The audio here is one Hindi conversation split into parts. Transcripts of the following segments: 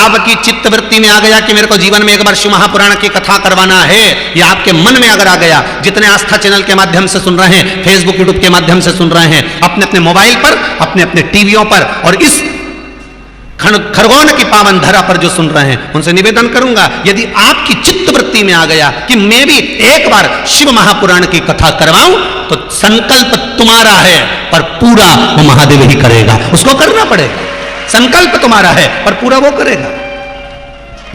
आपकी चित्तवृत्ति में आ गया कि मेरे को जीवन में एक बार शिव महापुराण की कथा करवाना है, या आपके मन में अगर आ गया, जितने आस्था चैनल के माध्यम से सुन रहे हैं, फेसबुक यूट्यूब के माध्यम से सुन रहे हैं, अपने अपने मोबाइल पर, अपने अपने टीवियों पर, और इस खरगोन की पावन धरा पर जो सुन रहे हैं, उनसे निवेदन करूंगा, यदि आपकी चित्तवृत्ति में आ गया कि मैं भी एक बार शिव महापुराण की कथा करवाऊं, तो संकल्प तुम्हारा है पर पूरा वो महादेव ही करेगा, उसको करना पड़ेगा। संकल्प तुम्हारा है पर पूरा वो करेगा।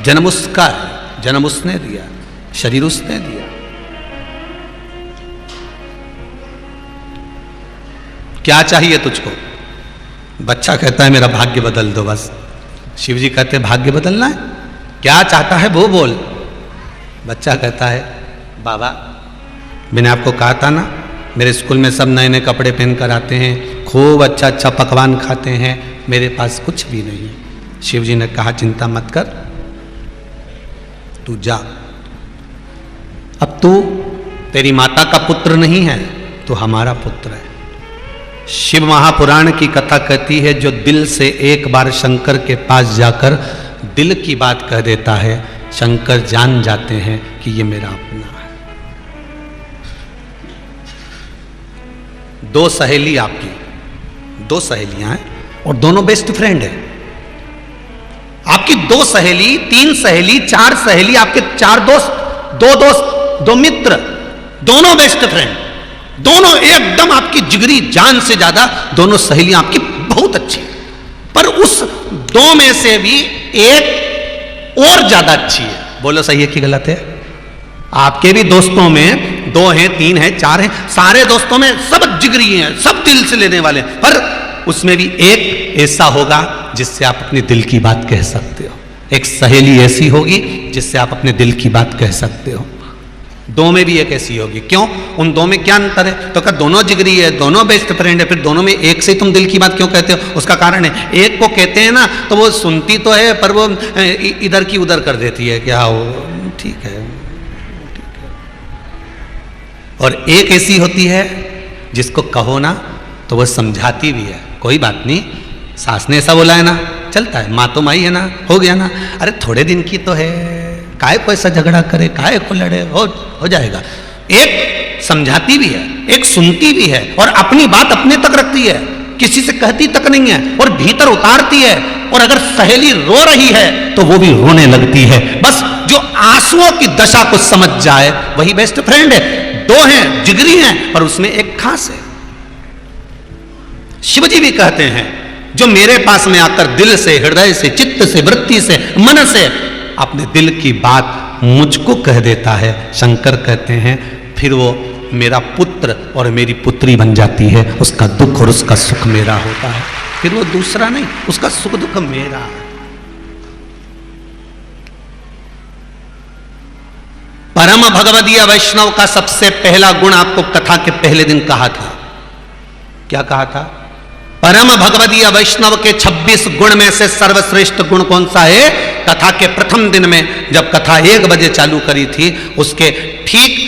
जन्म उसका है, जन्म उसने दिया, शरीर उसने दिया। क्या चाहिए तुझको? बच्चा कहता है मेरा भाग्य बदल दो बस। शिव जी कहते हैं भाग्य बदलना है? क्या चाहता है वो बोल। बच्चा कहता है बाबा मैंने आपको कहा था ना, मेरे स्कूल में सब नए नए कपड़े पहन कर आते हैं, खूब अच्छा अच्छा पकवान खाते हैं, मेरे पास कुछ भी नहीं है। शिव जी ने कहा चिंता मत कर, तू जा। अब तू तेरी माता का पुत्र नहीं है, तू हमारा पुत्र है। शिव महापुराण की कथा कहती है जो दिल से एक बार शंकर के पास जाकर दिल की बात कह देता है, शंकर जान जाते हैं कि ये मेरा अपना है। दो सहेली आपकी, दो सहेलियां हैं और दोनों बेस्ट फ्रेंड है। आपकी दो सहेली, तीन सहेली, चार सहेली, आपके चार दोस्त, दो मित्र, दोनों बेस्ट फ्रेंड, दोनों एकदम आपकी जिगरी जान से ज्यादा दोनों सहेलियां आपकी बहुत अच्छी, पर उस दो में से भी एक और ज्यादा अच्छी है। बोलो सही है कि गलत है? आपके भी दोस्तों में दो हैं, तीन हैं, चार हैं, सारे दोस्तों में सब जिगरी हैं, सब दिल से लेने वाले हैं, पर उसमें भी एक ऐसा होगा जिससे आप अपने दिल की बात कह सकते हो। एक सहेली ऐसी होगी जिससे आप अपने दिल की बात कह सकते हो। दो में भी एक ऐसी होगी। क्यों? उन दो में क्या अंतर है? तो क्या दोनों जिगरी है, दोनों बेस्ट फ्रेंड है, फिर दोनों में एक से तुम दिल की बात क्यों कहते हो? उसका कारण है, एक को कहते हैं ना तो वो सुनती तो है पर वो इधर की उधर कर देती है, क्या वो ठीक है, और एक ऐसी होती है जिसको कहो ना तो वह समझाती भी है, कोई बात नहीं, सास ने ऐसा बोला है ना, चलता है, माँ तो माई है ना, हो गया ना, अरे थोड़े दिन की तो है, काहे को ऐसा झगड़ा करे, काहे को लड़े, हो जाएगा। एक समझाती भी है, एक सुनती भी है, और अपनी बात अपने तक रखती है, किसी से कहती तक नहीं है, और भीतर उतारती है। और अगर सहेली रो रही है तो वो भी रोने लगती है। बस जो आंसुओं की दशा को समझ जाए वही बेस्ट फ्रेंड है। दो हैं, जिगरी हैं, पर उसमें एक खास है। शिवजी भी कहते हैं जो मेरे पास में आकर दिल से, हृदय से, चित्त से, वृत्ति से, मन से अपने दिल की बात मुझको कह देता है, शंकर कहते हैं फिर वो मेरा पुत्र और मेरी पुत्री बन जाती है। उसका दुख और उसका सुख मेरा होता है, फिर वो दूसरा नहीं, उसका सुख दुख मेरा। परम भगवदीय वैष्णव का सबसे पहला गुण आपको कथा के पहले दिन कहा था। क्या कहा था? परम भगवदीय वैष्णव के 26 गुण में से सर्वश्रेष्ठ गुण कौन सा है? कथा के प्रथम दिन में जब कथा 1 बजे चालू करी थी, उसके ठीक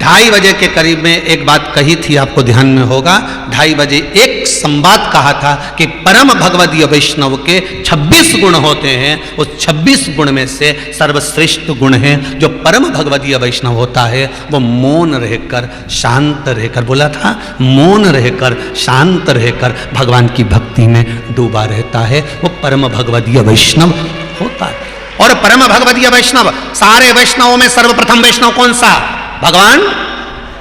2:30 बजे के करीब में एक बात कही थी, आपको ध्यान में होगा। 2:30 बजे एक संवाद कहा था कि परम भगवदीय वैष्णव के 26 गुण होते हैं, उस 26 गुण में से सर्वश्रेष्ठ गुण है जो परम भगवदीय वैष्णव होता है वो मौन रहकर, शांत रहकर, बोला था मौन रहकर, शांत रहकर भगवान की भक्ति में डूबा रहता है, वो परम भगवदीय वैष्णव होता है। और परम भगवदीय वैष्णव, सारे वैष्णवों में सर्वप्रथम वैष्णव कौन सा? भगवान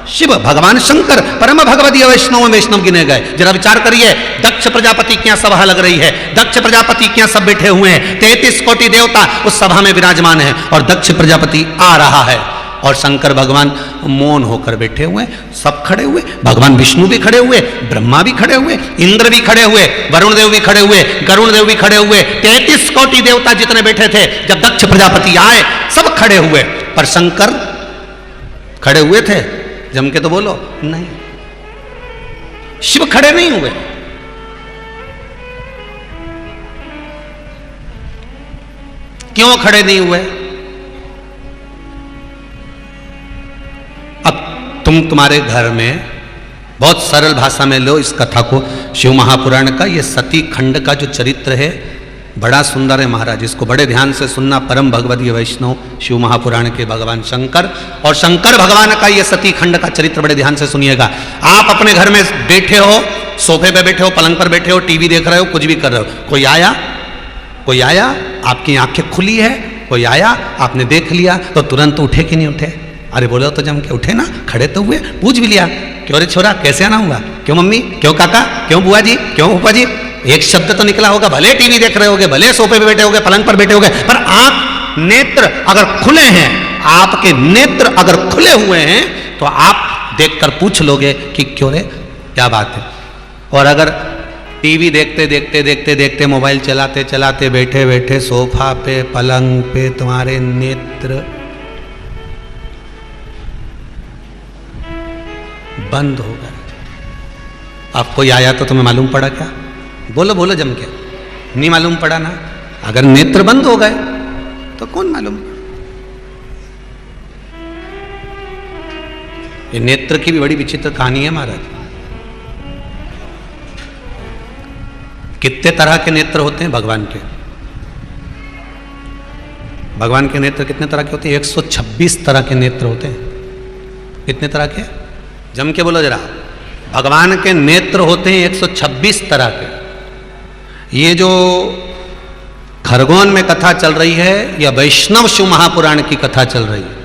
शिव, भगवान शंकर परम भगवदीय वैष्णव वैष्णव गिने गए। जरा विचार करिए, दक्ष प्रजापति की यहाँ सभा लग रही है, दक्ष प्रजापति के यहाँ सब बैठे हुए हैं, 33 कोटि देवता उस सभा में विराजमान है, और दक्ष प्रजापति आ रहा है और शंकर भगवान मौन होकर बैठे हुए, सब खड़े हुए, भगवान विष्णु भी खड़े हुए, ब्रह्मा भी खड़े हुए, इंद्र भी खड़े हुए, वरुण देव भी खड़े हुए, गरुण देव भी खड़े हुए, 33 कोटि देवता जितने बैठे थे, जब दक्ष प्रजापति आए सब खड़े हुए, पर शंकर खड़े हुए थे? जम के तो बोलो, नहीं, शिव खड़े नहीं हुए। क्यों खड़े नहीं हुए? अब तुम्हारे घर में बहुत सरल भाषा में लो इस कथा को, शिव महापुराण का ये सती खंड का जो चरित्र है, बड़ा सुंदर है महाराज, इसको बड़े ध्यान से सुनना। परम भगवदीय वैष्णव शिव महापुराण के भगवान शंकर, और शंकर भगवान का ये सती खंड का चरित्र बड़े ध्यान से सुनिएगा। आप अपने घर में बैठे हो, सोफे पे बैठे हो, पलंग पर बैठे हो, टीवी देख रहे हो, कुछ भी कर रहे हो, कोई आया, आपकी आंखें खुली है, कोई आया, आपने देख लिया, तो तुरंत उठे कि नहीं उठे? अरे बोलो तो जम के उठे ना, खड़े तो हुए, पूछ भी लिया, क्यों रे छोरा, कैसे आना हुआ, क्यों मम्मी, क्यों काका, क्यों बुआ जी, क्यों फूफा जी, एक शब्द तो निकला होगा। भले टीवी देख रहे होगे, भले सोफे पे बैठे होगे, पलंग पर बैठे होगे, पर आंख नेत्र अगर खुले हैं, आपके नेत्र अगर खुले हुए हैं, तो आप देखकर पूछ लोगे कि क्यों रे, क्या बात है। और अगर टीवी देखते मोबाइल चलाते बैठे बैठे सोफा पे, पलंग पे तुम्हारे नेत्र बंद हो गए, अब कोई आया तो तुम्हें मालूम पड़ा क्या? बोलो जम के, नहीं मालूम पड़ा ना। अगर नेत्र बंद हो गए तो कौन मालूम? ये नेत्र की भी बड़ी विचित्र कहानी है महाराज। कितने तरह के नेत्र होते हैं भगवान के? भगवान के नेत्र कितने तरह के होते हैं? 126 तरह के नेत्र होते हैं। कितने तरह के? जम के बोलो जरा। भगवान के नेत्र होते हैं 126 तरह के। ये जो खरगोन में कथा चल रही है, यह वैष्णव शिव महापुराण की कथा चल रही है।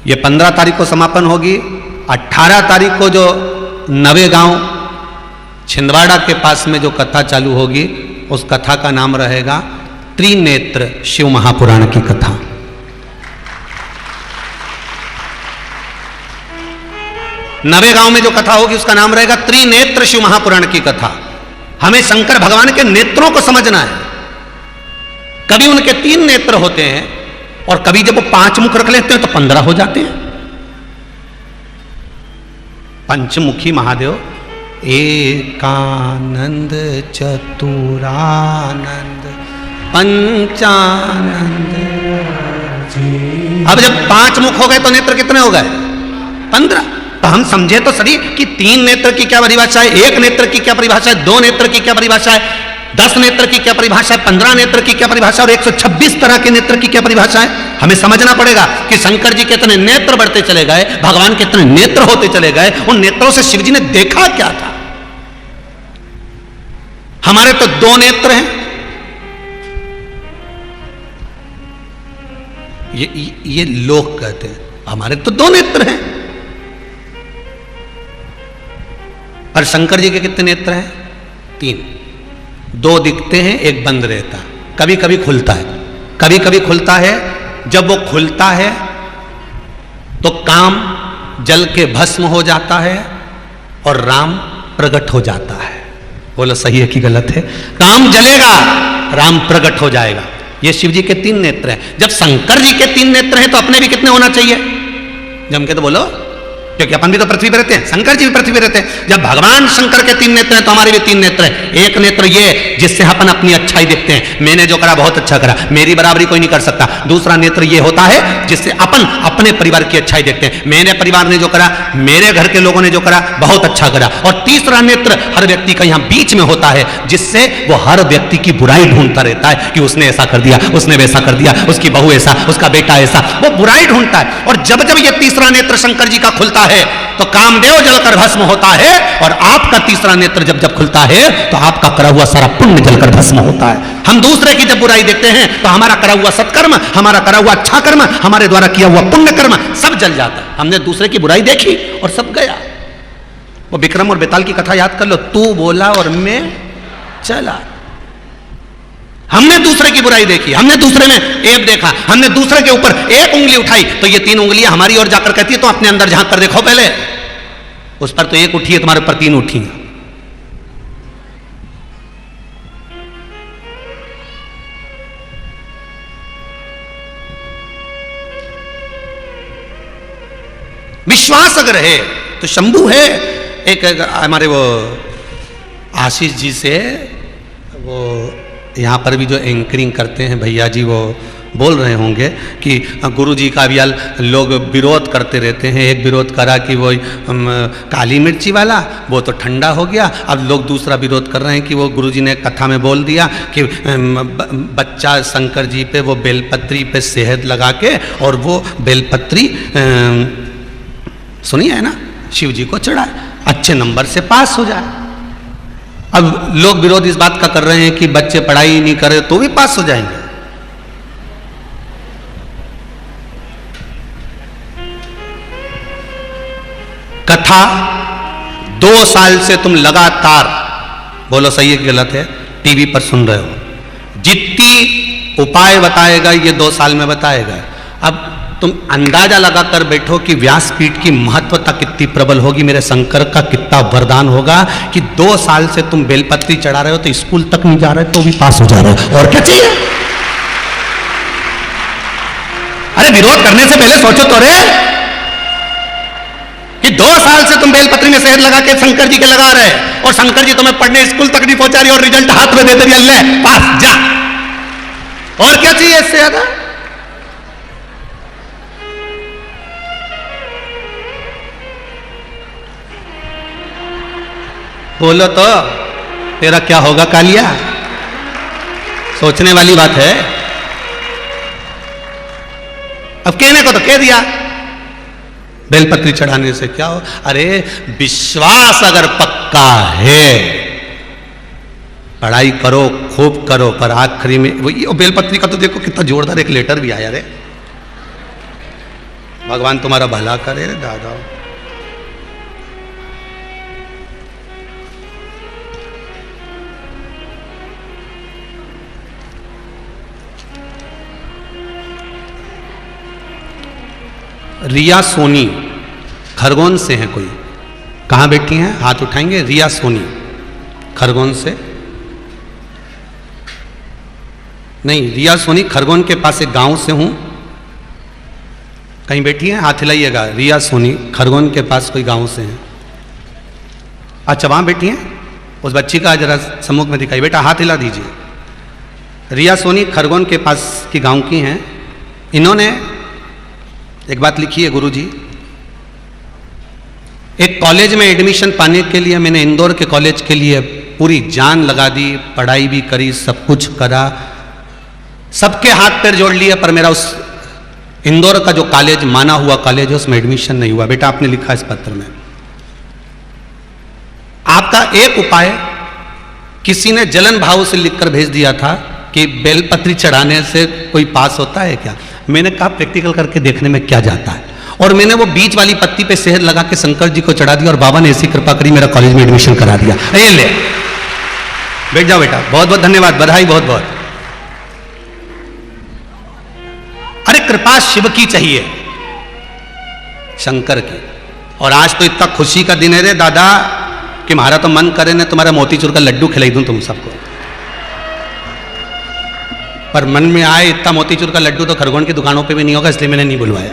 ये 15 तारीख को समापन होगी। 18 तारीख को जो नवेगांव छिंदवाड़ा के पास में जो कथा चालू होगी, उस कथा का नाम रहेगा त्रिनेत्र शिव महापुराण की कथा। नवेगांव में जो कथा होगी उसका नाम रहेगा त्रिनेत्र शिव महापुराण की कथा। हमें शंकर भगवान के नेत्रों को समझना है। कभी उनके 3 नेत्र होते हैं, और कभी जब वो 5 मुख रख लेते हैं तो 15 हो जाते हैं। पंचमुखी महादेव, एकानंद चतुरानंद पंचानंद। अब जब 5 मुख हो गए तो नेत्र कितने हो गए? 15। तो हम समझे तो सही कि 3 नेत्र की क्या परिभाषा है, 1 नेत्र की क्या परिभाषा है, 2 नेत्र की क्या परिभाषा है, 10 नेत्र की क्या परिभाषा है, 15 नेत्र की क्या परिभाषा है, और 126 तरह के नेत्र की क्या परिभाषा है। हमें समझना पड़ेगा कि शंकर जी के इतने नेत्र बढ़ते चले गए, भगवान के इतने नेत्र होते चले गए, उन नेत्रों से शिव जी ने देखा क्या था। हमारे तो 2 नेत्र हैं। ये लोग कहते हैं, हमारे तो 2 नेत्र हैं। और शंकर जी के कितने नेत्र हैं? 3। 2 दिखते हैं, 1 बंद रहता है। कभी कभी खुलता है, कभी कभी खुलता है। जब वो खुलता है तो काम जल के भस्म हो जाता है और राम प्रकट हो जाता है। बोलो सही है कि गलत है? काम जलेगा, राम प्रकट हो जाएगा। ये शिव जी के 3 नेत्र हैं। जब शंकर जी के 3 नेत्र हैं तो अपने भी कितने होना चाहिए? जम के तो बोलो, क्योंकि अपन भी तो पृथ्वी पर रहते हैं, शंकर जी भी पृथ्वी पर रहते हैं। जब भगवान शंकर के 3 नेत्र हैं तो हमारे भी 3 नेत्र हैं। एक नेत्र ये जिससे अपन अपनी अच्छाई देखते हैं, मैंने जो करा बहुत अच्छा करा, मेरी बराबरी कोई नहीं कर सकता। दूसरा नेत्र ये होता है जिससे अपन अपने परिवार की अच्छाई देखते हैं, मेरे परिवार ने जो करा, मेरे घर के लोगों ने जो करा, बहुत अच्छा करा। और तीसरा नेत्र हर व्यक्ति का यहाँ बीच में होता है, जिससे वो हर व्यक्ति की बुराई ढूंढता रहता है कि उसने ऐसा कर दिया, उसने वैसा कर दिया, उसकी बहू ऐसा, उसका बेटा ऐसा, वो बुराई ढूंढता है। और जब जब ये तीसरा नेत्र शंकर जी का खुलता है तो कामदेव जलकर भस्म होता है, और आपका तीसरा नेत्र जब जब खुलता है तो आपका करा हुआ सारा पुण्य जलकर भस्म होता है। हम दूसरे की जब बुराई देखते हैं तो हमारा करा हुआ सत्कर्म, हमारा करा हुआ अच्छा कर्म, हमारे द्वारा किया हुआ पुण्य कर्म सब जल जाता है। हमने दूसरे की बुराई देखी और सब गया। वो विक्रम और बेताल की कथा याद कर लो, तू बोला और मैं चला। हमने दूसरे की बुराई देखी, हमने दूसरे में ऐब देखा, हमने दूसरे के ऊपर एक उंगली उठाई तो ये 3 उंगलियां हमारी ओर जाकर कहती है तो अपने अंदर झांक कर देखो पहले। उस पर तो 1 उठी है, तुम्हारे ऊपर 3 उठी है। विश्वास अगर है तो शंभू है। एक हमारे वो आशीष जी से, वो यहाँ पर भी जो एंकरिंग करते हैं भैया जी, वो बोल रहे होंगे कि गुरुजी का भी लोग विरोध करते रहते हैं। एक विरोध करा कि वो काली मिर्ची वाला, वो तो ठंडा हो गया। अब लोग दूसरा विरोध कर रहे हैं कि वो गुरुजी ने कथा में बोल दिया कि बच्चा शंकर जी पे वो बेलपत्री पे शहद लगा के और वो बेलपत्री सुनिए है ना, शिव जी को चढ़ाए, अच्छे नंबर से पास हो जाए। अब लोग विरोध इस बात का कर रहे हैं कि बच्चे पढ़ाई नहीं करे तो भी पास हो जाएंगे। कथा 2 साल से तुम लगातार, बोलो सही है कि गलत है, टीवी पर सुन रहे हो। जितनी उपाय बताएगा ये 2 साल में बताएगा। अब तुम अंदाजा लगाकर बैठो कि व्यासपीठ की महत्वता कितनी प्रबल होगी, मेरे शंकर का कितना वरदान होगा कि 2 साल से तुम बेलपत्री चढ़ा रहे हो तो स्कूल तक नहीं जा रहे तो भी पास हो जा रहे हो। और क्या चाहिए? अरे विरोध करने से पहले सोचो तो रे कि 2 साल से तुम बेलपत्री में शहद लगा के शंकर जी के लगा रहे और शंकर जी तुम्हें पढ़ने स्कूल तक नहीं पहुंचा रही और रिजल्ट हाथ में दे दे रही, ले पास जा। और क्या चाहिए इससे ज्यादा? बोलो तो तेरा क्या होगा कालिया? सोचने वाली बात है। अब कहने को तो कह दिया, बेलपत्री चढ़ाने से क्या हो? अरे विश्वास अगर पक्का है, पढ़ाई करो खूब करो, पर आखिरी में वो बेलपत्री का तो देखो कितना जोरदार एक लेटर भी आया रे, भगवान तुम्हारा भला करे रे दादा। रिया सोनी खरगोन से हैं कोई? कहाँ बैठी हैं? हाथ उठाएंगे। रिया सोनी खरगोन से? नहीं, रिया सोनी खरगोन के पास एक गांव से हूं। कहीं बैठी हैं? हाथ हिलाइएगा। रिया सोनी खरगोन के पास कोई गांव से हैं? अच्छा वहां बैठी हैं। उस बच्ची का जरा सम्मुख में दिखाई, बेटा हाथ हिला दीजिए। रिया सोनी खरगोन के पास की गांव की हैं। इन्होंने एक बात लिखी है, गुरुजी एक कॉलेज में एडमिशन पाने के लिए मैंने इंदौर के कॉलेज के लिए पूरी जान लगा दी, पढ़ाई भी करी, सब कुछ करा, सबके हाथ पैर जोड़ लिए, पर मेरा उस इंदौर का जो कॉलेज माना हुआ कॉलेज है उसमें एडमिशन नहीं हुआ। बेटा आपने लिखा इस पत्र में, आपका एक उपाय किसी ने जलन भाव से लिखकर भेज दिया था कि बेलपत्री चढ़ाने से कोई पास होता है क्या? मैंने कहा प्रैक्टिकल करके देखने में क्या जाता है, और मैंने वो बीच वाली पत्ती पे शहद लगा के शंकर जी को चढ़ा दिया और बाबा ने ऐसी कृपा करी मेरा कॉलेज में एडमिशन करा दिया। ये ले बैठ जाओ बेटा, बहुत बहुत धन्यवाद, बधाई बहुत बहुत। अरे कृपा शिव की चाहिए, शंकर की। और आज तो इतना खुशी का दिन है रे दादा कि हमारा तो मन करे ना तुम्हारा मोतीचूर का लड्डू खिलाई दूं तुम सबको, पर मन में आए इतना मोतीचूर का लड्डू तो खरगोन की दुकानों पे भी नहीं होगा, इसलिए मैंने नहीं बुलवाया।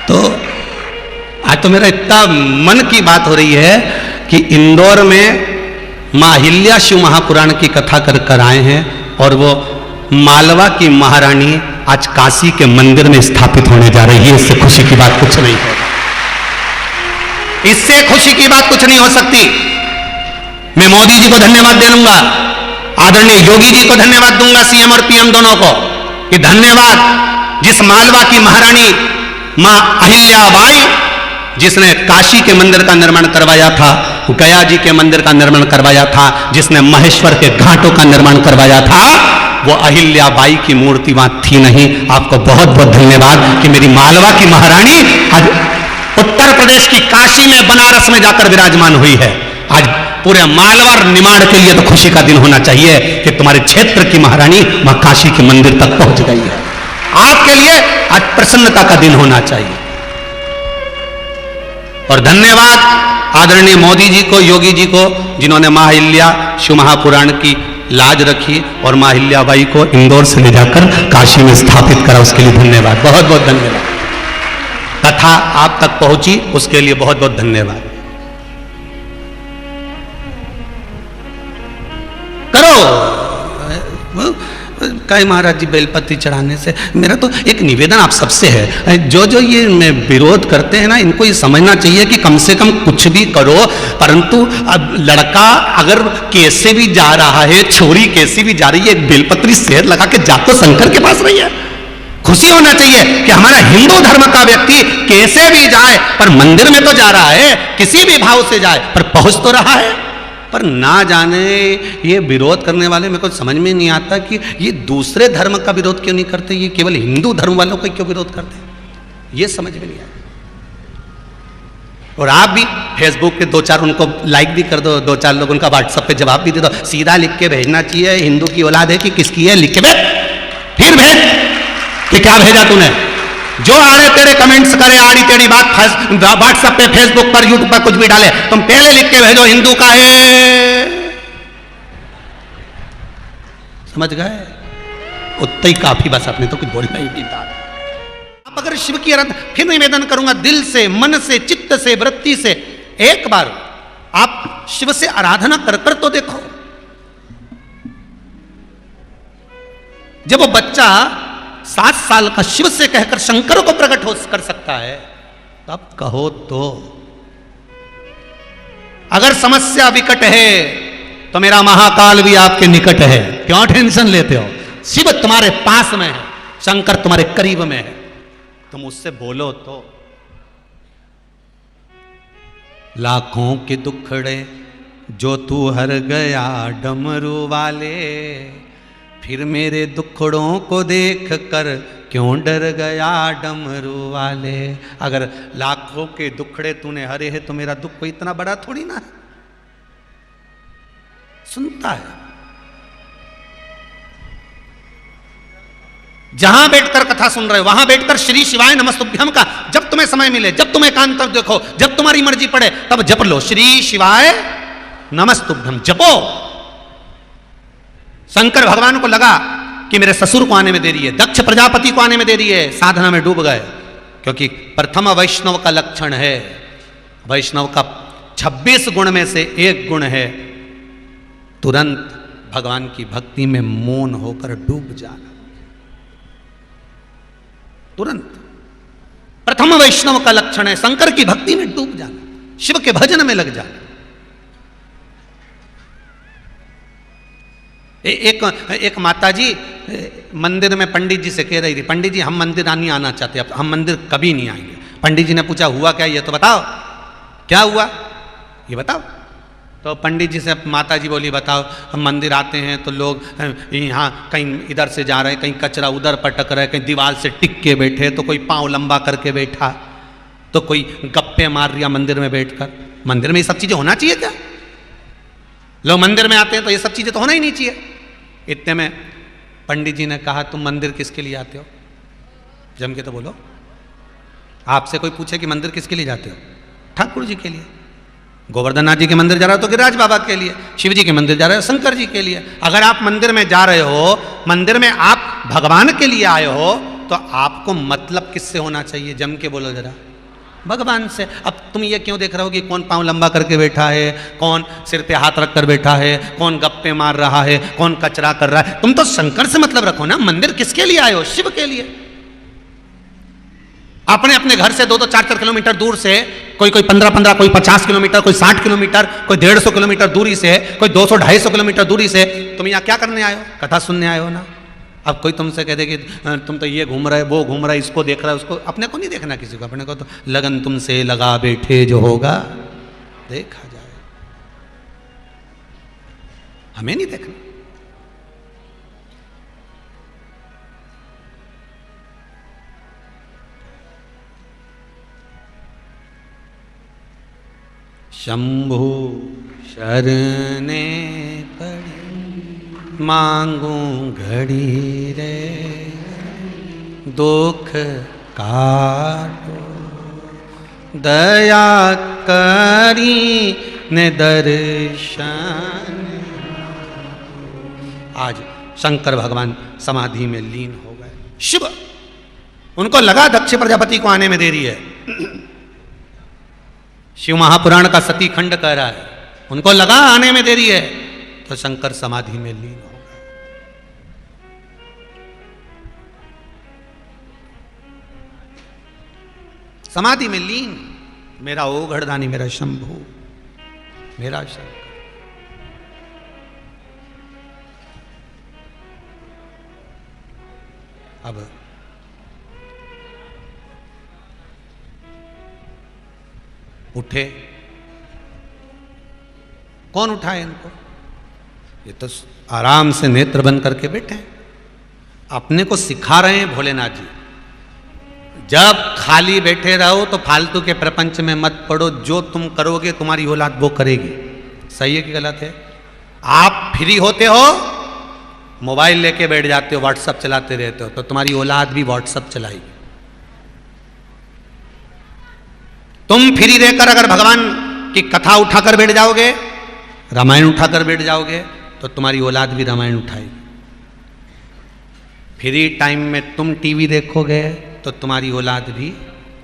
तो आज तो मेरा इतना मन की बात हो रही है कि इंदौर में मां अहिल्या शिव महापुराण की कथा कर आए हैं, और वो मालवा की महारानी आज काशी के मंदिर में स्थापित होने जा रही है। इससे खुशी की बात कुछ नहीं है, इससे खुशी की बात कुछ नहीं हो सकती। मैं मोदी जी को धन्यवाद दे दूंगा, आदरणीय योगी जी को धन्यवाद दूंगा, सीएम और पीएम दोनों को, कि धन्यवाद जिस मालवा की महारानी मां अहिल्याबाई जिसने काशी के मंदिर का निर्माण करवाया था, गया जी के मंदिर का निर्माण करवाया था, जिसने महेश्वर के घाटों का निर्माण करवाया था, वो अहिल्याबाई की मूर्ति वहां थी नहीं। आपको बहुत बहुत धन्यवाद कि मेरी मालवा की महारानी आज उत्तर प्रदेश की काशी में बनारस में जाकर विराजमान हुई है। आज पूरे मालवा और निमाड़ के लिए तो खुशी का दिन होना चाहिए कि तुम्हारे क्षेत्र की महारानी वहां काशी के मंदिर तक पहुंच गई है। आपके लिए आज प्रसन्नता का दिन होना चाहिए। और धन्यवाद आदरणीय मोदी जी को, योगी जी को, जिन्होंने मां अहिल्या शिव महापुराण की लाज रखी और मां अहिल्याबाई को इंदौर से ले जाकर काशी में स्थापित करा, उसके लिए धन्यवाद, बहुत बहुत धन्यवाद। कथा आप तक पहुंची उसके लिए बहुत बहुत धन्यवाद। करो कहे महाराज जी बेलपत्ती चढ़ाने से। मेरा तो एक निवेदन आप सबसे है, जो जो ये विरोध करते हैं ना, इनको ये समझना चाहिए कि कम से कम कुछ भी करो, परंतु अब लड़का अगर कैसे भी जा रहा है, छोरी कैसी भी जा रही है, एक बेलपत्री सेहत लगा के जा तो शंकर के पास रही है। खुशी होना चाहिए कि हमारा हिंदू धर्म का व्यक्ति कैसे भी जाए पर मंदिर में तो जा रहा है, किसी भी भाव से जाए पर पहुंच तो रहा है। पर ना जाने ये विरोध करने वाले मेरे को समझ में नहीं आता कि ये दूसरे धर्म का विरोध क्यों नहीं करते, ये केवल हिंदू धर्म वालों का क्यों विरोध करते, ये समझ में नहीं आता। और आप भी फेसबुक पे 2-4 उनको लाइक भी कर दो, 2-4 लोग उनका व्हाट्सएप पे जवाब भी दे दो। सीधा लिख के भेजना चाहिए हिंदू की औलाद है कि किसकी है, लिख के भेज, फिर भेज कि क्या भेजा तूने। जो आड़े तेरे कमेंट्स करे, आड़ी तेरी बात व्हाट्सएप पे, फेसबुक पर, यूट्यूब पर कुछ भी डाले, तुम पहले लिख के भेजो हिंदू का है, समझ गए, उतना ही काफी, बस अपने तो कुछ बोलना ही नहीं था। आप अगर शिव की आराधना, फिर निवेदन करूंगा दिल से, मन से, चित्त से, वृत्ति से, एक बार आप शिव से आराधना कर कर तो देखो। जब वो बच्चा 7 साल का शिव से कहकर शंकर को प्रकट हो कर सकता है, तब कहो तो। अगर समस्या विकट है तो मेरा महाकाल भी आपके निकट है, क्यों टेंशन लेते हो। शिव तुम्हारे पास में है, शंकर तुम्हारे करीब में है, तुम उससे बोलो तो। लाखों के दुखड़े जो तू हर गया डमरू वाले, फिर मेरे दुखड़ों को देख कर क्यों डर गया डमरू वाले। अगर लाखों के दुखड़े तूने हरे हैं तो मेरा दुख कोई इतना बड़ा थोड़ी ना है, सुनता है। जहां बैठकर कथा सुन रहे हो वहां बैठकर श्री शिवाय नमस्तुभ्यम का जब तुम्हें समय मिले, जब तुम्हें एकांत देखो, जब तुम्हारी मर्जी पड़े तब जप लो, श्री शिवाय नमस्तुभ्यम जपो। शंकर भगवान को लगा कि मेरे ससुर को आने में देरी है, दक्ष प्रजापति को आने में देरी है, साधना में डूब गए। क्योंकि प्रथम वैष्णव का लक्षण है, वैष्णव का 26 गुण में से एक गुण है तुरंत भगवान की भक्ति में मौन होकर डूब जाना। तुरंत प्रथम वैष्णव का लक्षण है शंकर की भक्ति में डूब जाना, शिव के भजन में लग जाना। एक माताजी मंदिर में पंडित जी से कह रही थी, पंडित जी हम मंदिर नहीं आना चाहते, अब हम मंदिर कभी नहीं आएंगे। पंडित जी ने पूछा हुआ क्या, ये तो बताओ क्या हुआ, ये बताओ। तो पंडित जी से माता जी बोली बताओ, हम मंदिर आते हैं तो लोग यहाँ कहीं इधर से जा रहे हैं, कहीं कचरा उधर पटक रहे, कहीं दीवार से टिक के बैठे, तो कोई पाँव लंबा करके बैठा, तो कोई गप्पे मार रिया मंदिर में बैठकर। मंदिर में ये सब चीज़ें होना चाहिए क्या? लोग मंदिर में आते हैं तो ये सब चीज़ें तो होना ही नहीं चाहिए। इतने में पंडित जी ने कहा तुम मंदिर किसके लिए आते हो, जम के तो बोलो। आपसे कोई पूछे कि मंदिर किसके लिए जाते हो, ठाकुर जी के लिए। गोवर्धन नाथ जी के मंदिर जा रहे हो तो गिरिराज बाबा के लिए, शिव जी के मंदिर जा रहे हो शंकर जी के लिए। अगर आप मंदिर में जा रहे हो, मंदिर में आप भगवान के लिए आए हो, तो आपको मतलब किससे होना चाहिए, जम के बोलो जरा, भगवान से। अब तुम ये क्यों देख रहे हो कि कौन पाँव लंबा करके बैठा है, कौन सिर पे हाथ रख कर बैठा है, कौन गप्पे मार रहा है, कौन कचरा कर रहा है। तुम तो शंकर से मतलब रखो ना, मंदिर किसके लिए आए हो, शिव के लिए। अपने अपने घर से 2-2, 4-4 किलोमीटर दूर से, कोई 15-15, कोई 50 किलोमीटर, कोई 60 किलोमीटर, कोई 150 किलोमीटर दूरी से, कोई 200-250 किलोमीटर दूरी से तुम यहाँ क्या करने आए हो, कथा सुनने आए हो ना। अब कोई तुमसे कह दे कि तुम तो ये घूम रहे, वो घूम रहा है, इसको देख रहा है, उसको, अपने को नहीं देखना किसी को, अपने को तो लगन तुमसे लगा बैठे जो होगा देखा जाए, हमें नहीं देखना। शंभु शरणे पड़ी मांगू घड़ी रे, दुख काटो दया करी ने दर्शन। आज शंकर भगवान समाधि में लीन हो गए। शिव, उनको लगा दक्ष प्रजापति को आने में देरी है। शिव महापुराण का सती खंड कह रहा है, उनको लगा आने में देरी है, तो शंकर समाधि में लीन हो गए। समाधि में लीन, मेरा ओघड़दानी, मेरा शंभु, मेरा शंकर। अब उठे, कौन उठाए इनको? ये तो आराम से नेत्र बंद करके बैठे हैं, अपने को सिखा रहे हैं भोलेनाथ जी। जब खाली बैठे रहो तो फालतू के प्रपंच में मत पड़ो, जो तुम करोगे तुम्हारी औलाद वो करेगी। सही है कि गलत है? आप फ्री होते हो, मोबाइल लेके बैठ जाते हो, व्हाट्सएप चलाते रहते हो, तो तुम्हारी औलाद भी व्हाट्सएप चलाएगी। तुम फ्री रहकर अगर भगवान की कथा उठाकर बैठ जाओगे, रामायण उठाकर बैठ जाओगे, तो तुम्हारी औलाद भी रामायण उठाएगी। फ्री टाइम में तुम टीवी देखोगे तो तुम्हारी औलाद भी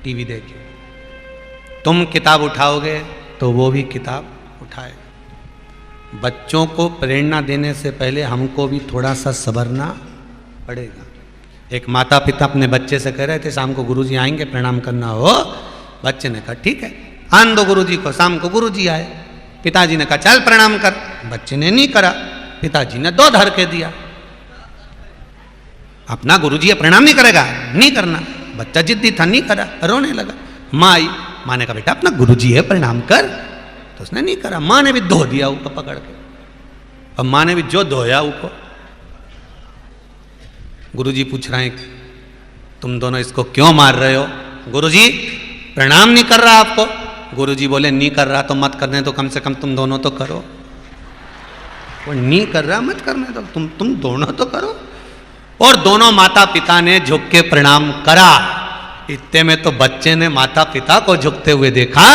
टीवी देखेगी। तुम किताब उठाओगे तो वो भी किताब उठाए। बच्चों को प्रेरणा देने से पहले हमको भी थोड़ा सा संभरना पड़ेगा। एक माता पिता अपने बच्चे से कह रहे थे शाम को गुरुजी आएंगे, प्रणाम करना हो। बच्चे ने कहा ठीक है, आन दो गुरुजी को। शाम को गुरुजी आए, पिताजी ने कहा चल प्रणाम कर। बच्चे ने नहीं करा, पिताजी ने 2 धर के दिया। अपना गुरुजी है, प्रणाम नहीं करेगा, नहीं करना। बच्चा जिद्दी था, नहीं करा, रोने लगा। माँ आई, माँ ने कहा बेटा अपना गुरुजी है, प्रणाम कर। तो उसने नहीं करा। माँ ने भी धो दिया ऊपर पकड़ के, और माँ ने भी जो धोया ऊपर। गुरुजी पूछ रहे हैं तुम दोनों इसको क्यों मार रहे हो? गुरुजी प्रणाम नहीं कर रहा आपको। गुरुजी बोले नहीं कर रहा तो मत करने दो, कम से कम तुम दोनों तो करो। वो नहीं कर रहा मत करने दो, तुम दोनों तो करो। और दोनों माता पिता ने झुक के प्रणाम करा। इतने में तो बच्चे ने माता पिता को झुकते हुए देखा,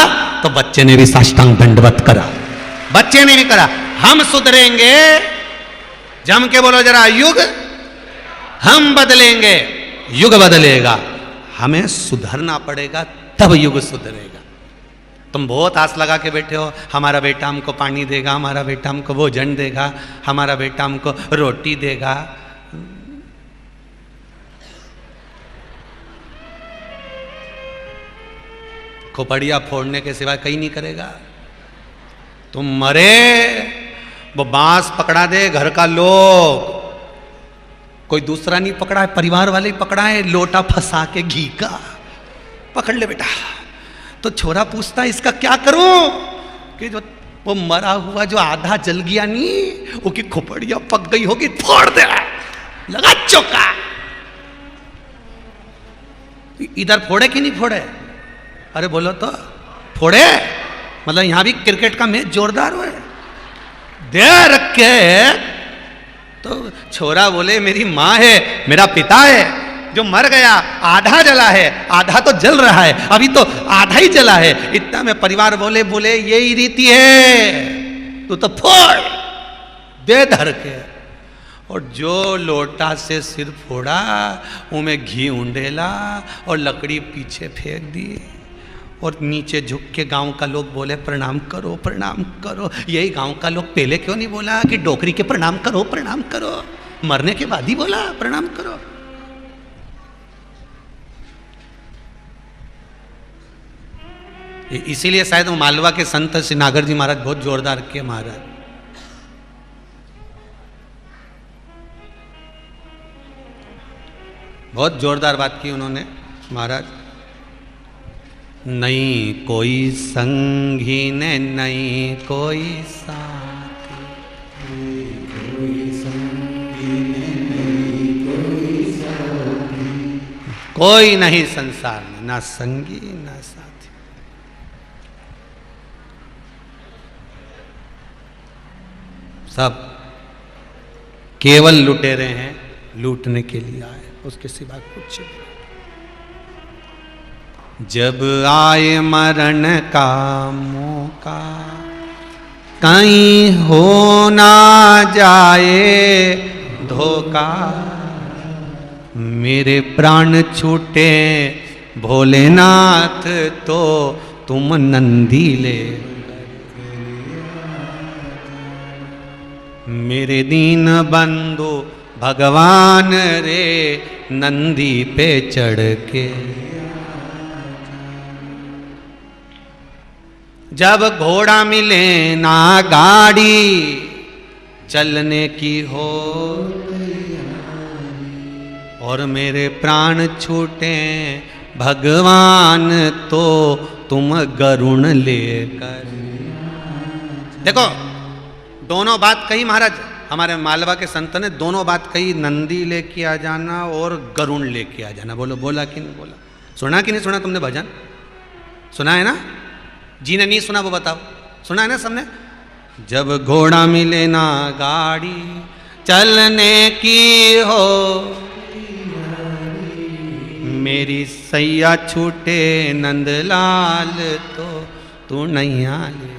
तो बच्चे ने भी साष्टांग दंडवत करा। बच्चे ने भी करा। हम सुधरेंगे, जम के बोलो जरा, युग हम बदलेंगे, युग बदलेगा। हमें सुधरना पड़ेगा, तब युग सुधरेगा। तुम बहुत आस लगा के बैठे हो, हमारा बेटा हमको पानी देगा, हमारा बेटा हमको भोजन देगा, हमारा बेटा हमको रोटी देगा। खोपड़िया फोड़ने के सिवाय कहीं नहीं करेगा। तुम मरे, वो बांस पकड़ा दे घर का लोग, कोई दूसरा नहीं पकड़ा है, परिवार वाले ही पकड़ा है। लोटा फंसा के घी का पकड़ ले बेटा। तो छोरा पूछता है इसका क्या करूं? कि जो वो मरा हुआ जो आधा जल गया नहीं, वो की खोपड़िया पक गई होगी, फोड़ दे, लगा चौका। इधर फोड़े कि नहीं फोड़े? अरे बोलो तो, फोड़े? मतलब यहां भी क्रिकेट का मैच जोरदार हुआ है, दे रखे। तो छोरा बोले मेरी माँ है, मेरा पिता है, जो मर गया, आधा जला है, आधा तो जल रहा है, अभी तो आधा ही जला है। इतना में परिवार बोले यही रीति है, तू तो फोड़ दे धर के। और जो लोटा से सिर फोड़ा, उनमें घी उंडेला और लकड़ी पीछे फेंक दी। और नीचे झुक के गांव का लोग बोले प्रणाम करो, प्रणाम करो। यही गांव का लोग पहले क्यों नहीं बोला कि डोकरी के प्रणाम करो, प्रणाम करो? मरने के बाद ही बोला प्रणाम करो। इसीलिए शायद वो मालवा के संत श्री नागर जी महाराज बहुत जोरदार किए। महाराज बहुत जोरदार बात की उन्होंने। महाराज नहीं कोई संगी ने, नहीं कोई साथी, कोई संगी ने, नहीं कोई साथी, कोई नहीं संसार में, ना संगी ना साथी। सब केवल लुटेरे हैं, लूटने के लिए आए, उसके सिवा कुछ नहीं। जब आए मरण का मौका, कहीं हो ना जाए धोखा, मेरे प्राण छूटे भोलेनाथ तो तुम नंदी ले। मेरे दीन बंधु भगवान रे, नंदी पे चढ़ के जब घोड़ा मिले ना गाड़ी, चलने की हो और मेरे प्राण छूटे भगवान, तो तुम गरुण लेकर। देखो दोनों बात कही महाराज, हमारे मालवा के संत ने दोनों बात कही, नंदी लेके आ जाना और गरुण लेके आ जाना। बोलो बोला कि नहीं बोला? सुना कि नहीं सुना तुमने भजन? सुना है ना? जी ने नहीं सुना वो बताओ, सुना है ना सबने? जब घोड़ा मिले ना गाड़ी, चलने की हो मेरी सैया छूटे नंदलाल, तो तू नैया ले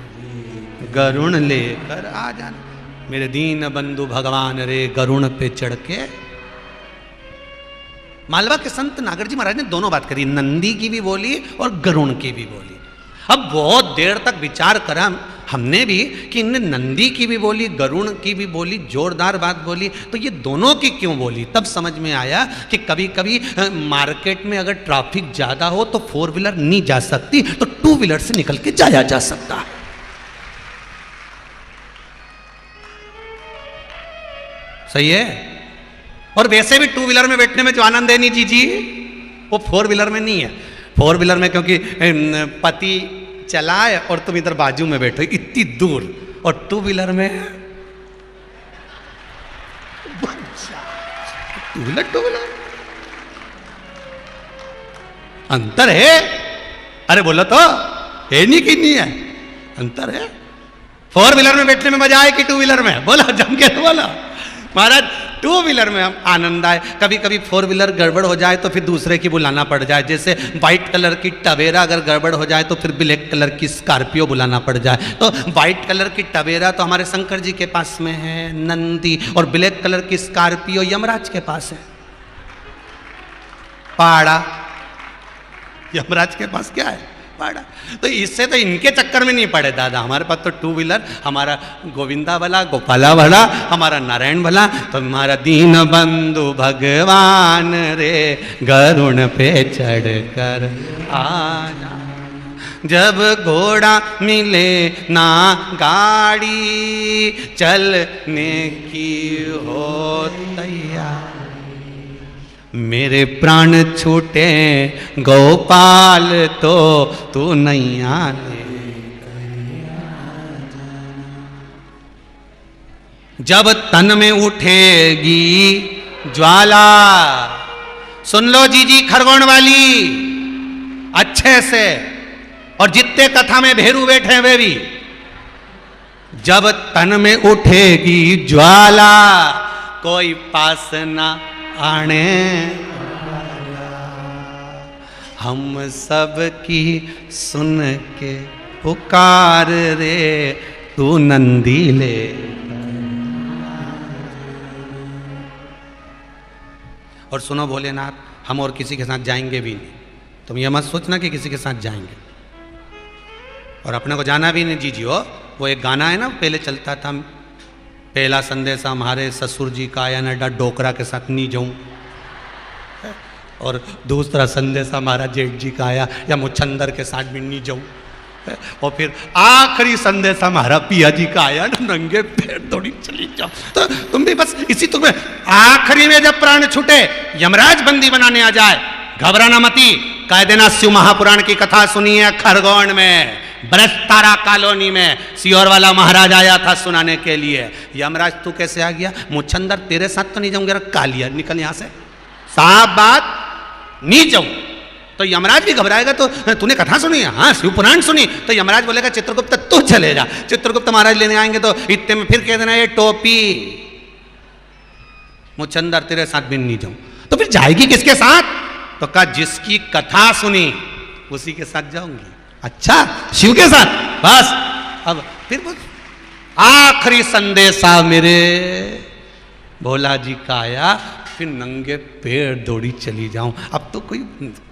गरुण लेकर आ जाना। मेरे दीन बंधु भगवान रे गरुण पे चढ़ के। मालवा के संत नागर जी महाराज ने दोनों बात करी, नंदी की भी बोली और गरुण की भी बोली। अब बहुत देर तक विचार करा हमने भी कि इनने नंदी की भी बोली, गरुण की भी बोली, जोरदार बात बोली, तो ये दोनों की क्यों बोली? तब समझ में आया कि कभी कभी मार्केट में अगर ट्रैफिक ज्यादा हो तो 4 व्हीलर नहीं जा सकती, तो 2 व्हीलर से निकल के जाया जा सकता है। सही है? और वैसे भी 2 व्हीलर में बैठने में जो आनंद है नहीं जी, वो 4 व्हीलर में नहीं है। 4 व्हीलर में क्योंकि पति चलाए और तुम इधर बाजू में बैठो इतनी दूर, और 2 व्हीलर में 2 व्हीलर अंतर है। अरे बोलो तो, है नहीं कि नहीं है? अंतर है। 4 व्हीलर में बैठने में मजा आए कि 2 व्हीलर में? बोला जम के बोला महाराज। 2 व्हीलर में हम आनंद आए। कभी कभी 4 व्हीलर गड़बड़ हो जाए तो फिर दूसरे की बुलाना पड़ जाए। जैसे व्हाइट कलर की टवेरा अगर गड़बड़ हो जाए तो फिर ब्लैक कलर की स्कॉर्पियो बुलाना पड़ जाए। तो व्हाइट कलर की टवेरा तो हमारे शंकर जी के पास में है, नंदी, और ब्लैक कलर की स्कॉर्पियो यमराज के पास है, पाड़ा। यमराज के पास क्या है? पाड़ा। तो इससे तो इनके चक्कर में नहीं पड़े दादा। हमारे पास तो 2 व्हीलर, हमारा गोविंदा भला, गोपाला भला, हमारा नारायण भला, तो हमारा दीन बंधु भगवान रे गरुण पे चढ़कर आना। जब घोड़ा मिले ना गाड़ी, चलने की हो तैयार, मेरे प्राण छूटे गोपाल, तो तू नैया ले। जब तन में उठेगी ज्वाला, सुन लो जी खरगोन वाली अच्छे से, और जितने कथा में भेरू बैठे हैं वे भी, जब तन में उठेगी ज्वाला, कोई पास ना आने, हम सब की सुन के पुकार रे, तू नंदी ले। और सुनो भोलेनाथ, हम और किसी के साथ जाएंगे भी नहीं। तुम ये मत सोचना कि किसी के साथ जाएंगे, और अपने को जाना भी नहीं। जी हो, वो एक गाना है ना पहले चलता था, पहला संदेशा हमारे ससुर जी का आया नड्डा डोकरा के साथ नहीं जाऊं, और दूसरा संदेशा हमारा जेठ जी का आया या मुच्छंदर के साथ भी नहीं जाऊं, और फिर आखिरी संदेशा हमारा पिया जी का आया नंगे पैर दौड़ी चली जाओ। तो तुम भी बस इसी तुम्हें आखिरी में जब प्राण छूटे, यमराज बंदी बनाने आ जाए, घबराना मती। कह देना शिव महापुराण की कथा सुनी है खरगोन में, ब्रजतारा कॉलोनी में सियोर वाला महाराज आया था सुनाने के लिए। यमराज तू कैसे आ गया? मुच्छंदर तेरे साथ तो नहीं जाऊंगा, कालिया निकल यहां से, साफ बात, नहीं जाऊं। तो यमराज भी घबराएगा। तो तूने कथा सुनी है? हाँ शिव पुराण सुनी। तो यमराज बोलेगा चित्रगुप्त तू चले जा। चित्रगुप्त महाराज लेने आएंगे तो इतने में फिर कह देना ये टोपी, मुच्छंदर तेरे साथ भी नहीं जाऊं। तो फिर जाएगी किसके साथ? तो कहा जिसकी कथा सुनी उसी के साथ जाऊंगी। अच्छा शिव के साथ? बस अब फिर आखिरी संदेशा मेरे भोला जी का आया, फिर नंगे पैर दौड़ी चली जाऊं। अब तो कोई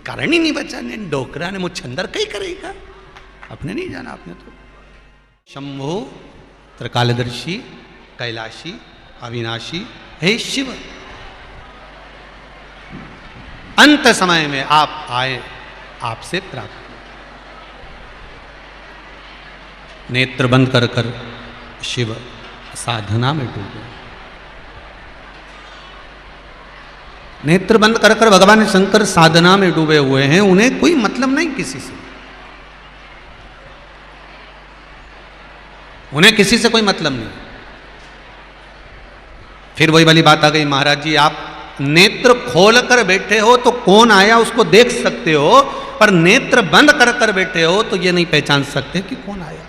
कारण ही नहीं बचा, ने डोकरा ने मुच्छंदर कहीं करेगा, अपने नहीं जाना। आपने तो शंभु त्रिकालदर्शी कैलाशी अविनाशी हे शिव, अंत समय में आप आए, आपसे प्राप्त। नेत्र बंद कर कर शिव साधना में डूबे। नेत्र बंद कर कर भगवान शंकर साधना में डूबे हुए हैं, उन्हें कोई मतलब नहीं किसी से, उन्हें किसी से कोई मतलब नहीं। फिर वही वाली बात आ गई, महाराज जी आप नेत्र खोल कर बैठे हो तो कौन आया उसको देख सकते हो, पर नेत्र बंद कर कर बैठे हो तो ये नहीं पहचान सकते कि कौन आया।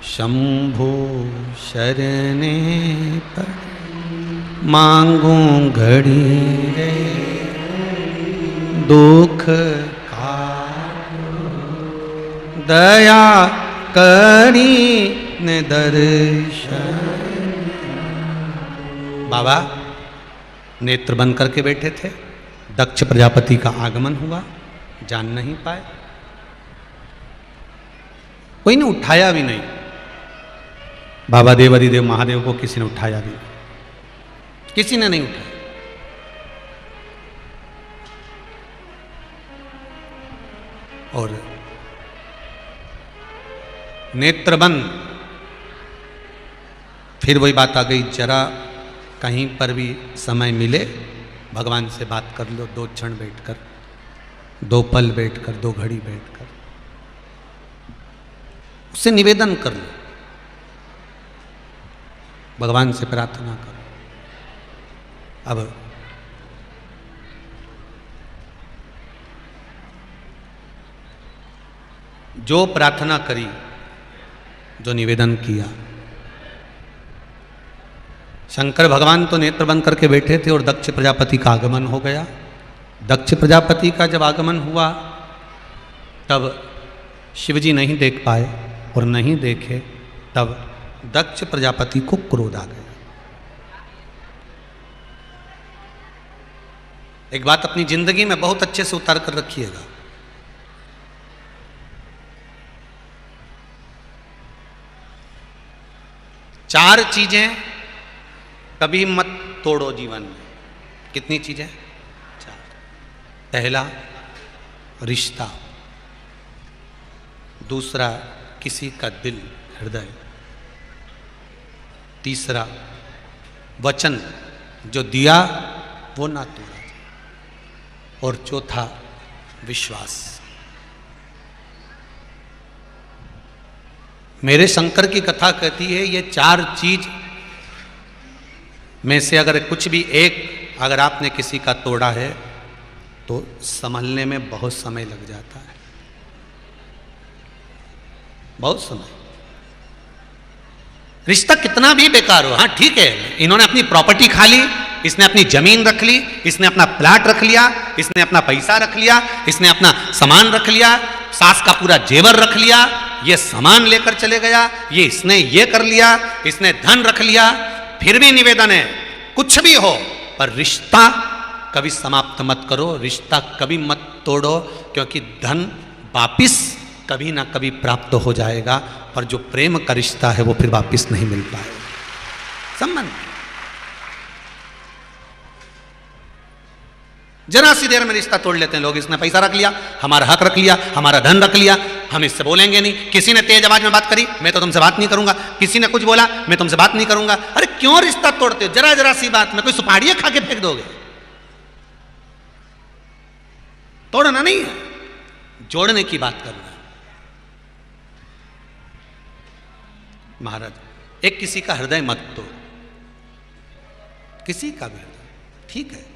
शंभो शरणे पर मांगू घड़ी रे, दुख का दया करी ने दर्शन। बाबा नेत्र बंद करके बैठे थे, दक्ष प्रजापति का आगमन हुआ, जान नहीं पाए, कोई ने उठाया भी नहीं। बाबा देवादिदेव महादेव को किसी ने उठाया भी नहीं, किसी ने नहीं उठाया। और नेत्र बंद, फिर वही बात आ गई, जरा कहीं पर भी समय मिले भगवान से बात कर लो, 2 क्षण बैठकर, 2 पल बैठकर, 2 घड़ी बैठकर उससे निवेदन कर लो, भगवान से प्रार्थना करो। अब जो प्रार्थना करी, जो निवेदन किया, शंकर भगवान तो नेत्र बंद करके बैठे थे और दक्ष प्रजापति का आगमन हो गया। दक्ष प्रजापति का जब आगमन हुआ तब शिवजी नहीं देख पाए, और नहीं देखे तब दक्ष प्रजापति को क्रोध आ गया। एक बात अपनी जिंदगी में बहुत अच्छे से उतार कर रखिएगा, चार चीजें कभी मत तोड़ो जीवन में। कितनी चीजें? 4। पहला रिश्ता, दूसरा किसी का दिल, हृदय, तीसरा वचन जो दिया वो ना तोड़ा, और चौथा विश्वास। मेरे शंकर की कथा कहती है ये 4 चीज में से अगर कुछ भी एक अगर आपने किसी का तोड़ा है तो संभलने में बहुत समय लग जाता है, बहुत समय। रिश्ता कितना भी बेकार हो, हाँ ठीक है, इन्होंने अपनी प्रॉपर्टी खा ली, इसने अपनी जमीन रख ली, इसने अपना प्लाट रख लिया, इसने अपना पैसा रख लिया, इसने अपना सामान रख लिया, सास का पूरा जेवर रख लिया, ये सामान लेकर चले गया, ये इसने ये कर लिया, इसने धन रख लिया। फिर भी निवेदन है, कुछ भी हो पर रिश्ता कभी समाप्त मत करो, रिश्ता कभी मत तोड़ो, क्योंकि धन वापिस कभी ना कभी प्राप्त हो जाएगा, पर जो प्रेम का रिश्ता है वो फिर वापिस नहीं मिल पाएगा। संबंध जरा सी देर में रिश्ता तोड़ लेते हैं लोग। इसने पैसा रख लिया, हमारा हक रख लिया, हमारा धन रख लिया, हम इससे बोलेंगे नहीं। किसी ने तेज आवाज में बात करी, मैं तो तुमसे बात नहीं करूंगा। किसी ने कुछ बोला, मैं तुमसे बात नहीं करूंगा। अरे क्यों रिश्ता तोड़ते हो? जरा जरा सी बात में कोई सुपाड़ियां खा के फेंक दोगे? तोड़ना नहीं है, जोड़ने की बात करना। महाराज एक किसी का हृदय मत तोड़, किसी का भी हृदय, ठीक है।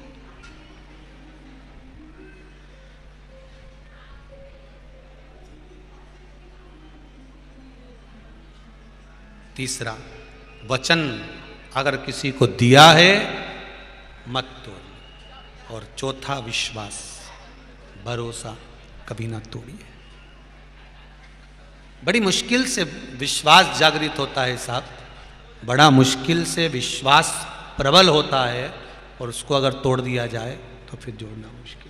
तीसरा वचन अगर किसी को दिया है मत तोड़, और चौथा विश्वास, भरोसा कभी ना तोड़िए। बड़ी मुश्किल से विश्वास जागृत होता है साहब, बड़ा मुश्किल से विश्वास प्रबल होता है, और उसको अगर तोड़ दिया जाए तो फिर जोड़ना मुश्किल।